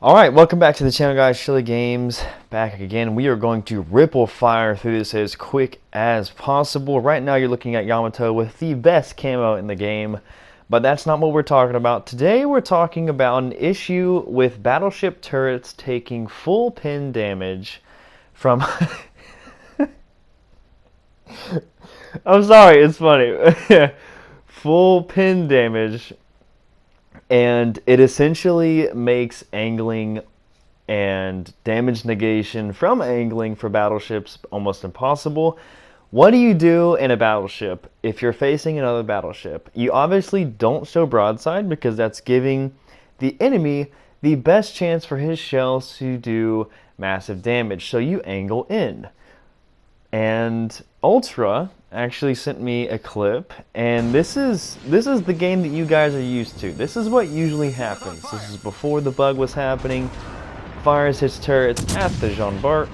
Alright, welcome back to the channel, guys. Chili Games back again. We are going to ripple fire through this as quick as possible. Right now you're looking at Yamato with the best camo in the game, but that's not what we're talking about. Today we're talking about an issue with Battleship turrets taking full pin damage from... I'm sorry, it's funny. Full pin damage, and it essentially makes angling and damage negation from angling for battleships almost impossible. What do you do in a battleship if you're facing another battleship? You obviously don't show broadside because that's giving the enemy the best chance for his shells to do massive damage. So you angle in. And Ultra actually sent me a clip, and this is the game that you guys are used to. This is what usually happens. This is before the bug was happening. Fires his turrets at the Jean Bart,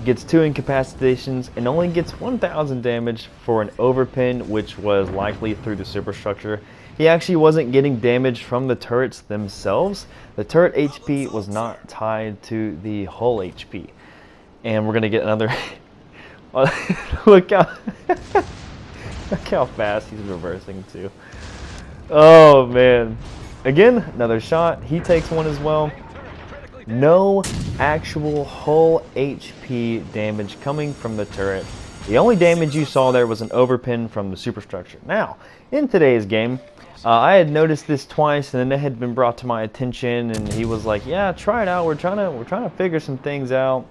gets 2 incapacitations, and only gets 1,000 damage for an overpin, which was likely through the superstructure. He actually wasn't getting damage from the turrets themselves. The turret HP was not tied to the hull HP. And we're gonna get another. look how look how fast he's reversing too. Oh man! Again, another shot. He takes one as well. No actual hull HP damage coming from the turret. The only damage you saw there was an overpin from the superstructure. Now, in today's game, I had noticed this twice, and then it had been brought to my attention, and he was like, "Yeah, try it out. We're trying to figure some things out."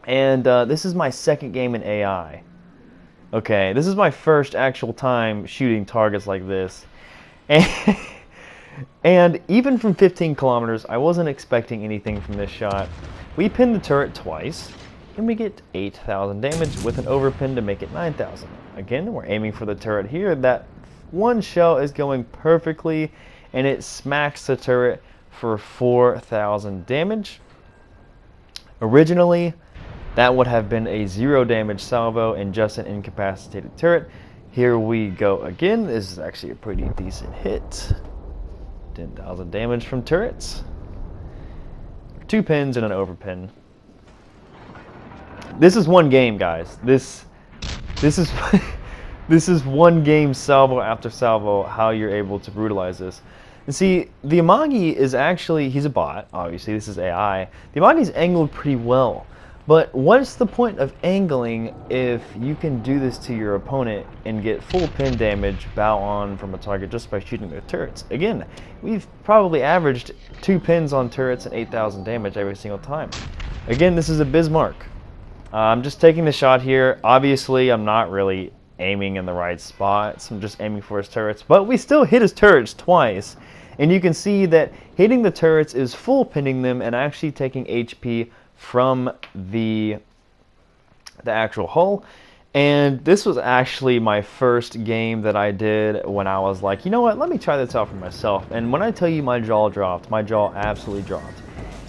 And this is my second game in AI. Okay, this is my first actual time shooting targets like this. And even from 15 kilometers, I wasn't expecting anything from this shot. We pinned the turret twice, and we get 8,000 damage with an overpin to make it 9,000. Again, we're aiming for the turret here. That one shell is going perfectly, and it smacks the turret for 4,000 damage. Originally, that would have been a 0 damage salvo and just an incapacitated turret. Here we go again. This is actually a pretty decent hit. 10,000 damage from turrets. 2 pins and an overpin. This is one game, guys. This is this is one game salvo after salvo how you're able to brutalize this. And see, the Amagi is actually, he's a bot, obviously, this is AI. The Amagi's angled pretty well. But what's the point of angling if you can do this to your opponent and get full pin damage bow on from a target just by shooting their turrets? Again, we've probably averaged 2 pins on turrets and 8,000 damage every single time. Again, this is a Bismarck. I'm just taking the shot here. Obviously, I'm not really aiming in the right spots. I'm just aiming for his turrets. But we still hit his turrets twice. And you can see that hitting the turrets is full pinning them and actually taking HP from the actual hull. And this was actually my first game that I did when I was like, you know what, let me try this out for myself. And when I tell you my jaw dropped, my jaw absolutely dropped.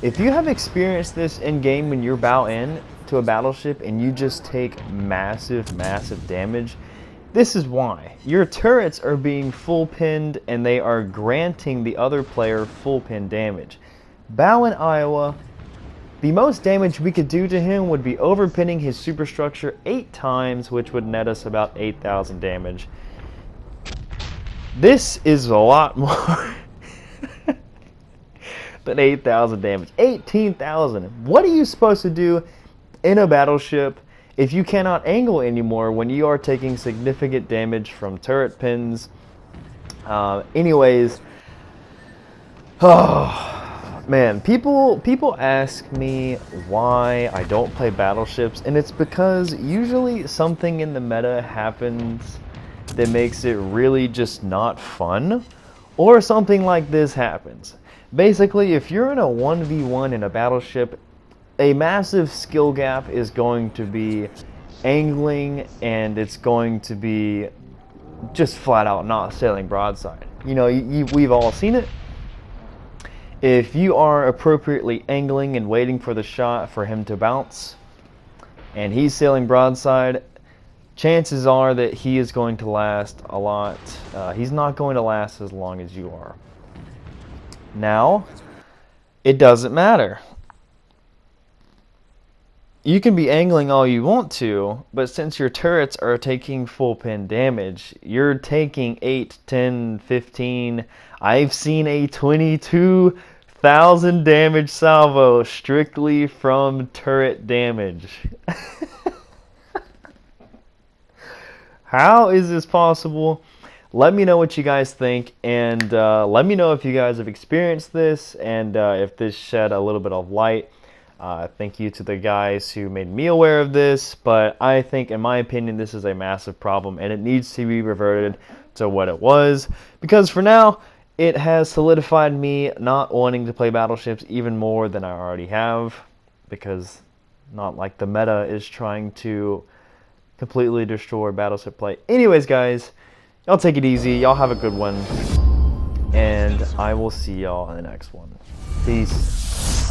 If you have experienced this in game when you're bow in to a battleship and you just take massive damage, this is why. Your turrets are being full pinned and they are granting the other player full pin damage. Bow in Iowa, the most damage we could do to him would be overpinning his superstructure 8 times, which would net us about 8,000 damage. This is a lot more than 8,000 damage. 18,000. What are you supposed to do in a battleship if you cannot angle anymore when you are taking significant damage from turret pins? Anyways, oh man, people ask me why I don't play battleships, and it's because usually something in the meta happens that makes it really just not fun, or something like this happens. Basically, if you're in a 1v1 in a battleship, a massive skill gap is going to be angling, and it's going to be just flat out not sailing broadside. You know, we've all seen it. If you are appropriately angling and waiting for the shot for him to bounce, and he's sailing broadside, chances are that he is going to last a lot. He's not going to last as long as you are. Now, It doesn't matter. You can be angling all you want to, but since your turrets are taking full pin damage, you're taking 8, 10, 15. I've seen a 22,000 damage salvo strictly from turret damage. How is this possible? Let me know what you guys think, and let me know if you guys have experienced this, and if this shed a little bit of light. Thank you to the guys who made me aware of this, but I think, in my opinion, this is a massive problem, and it needs to be reverted to what it was, because for now, it has solidified me not wanting to play Battleships even more than I already have, because not like the meta is trying to completely destroy Battleship play. Anyways, guys, y'all take it easy. Y'all have a good one. And I will see y'all in the next one. Peace.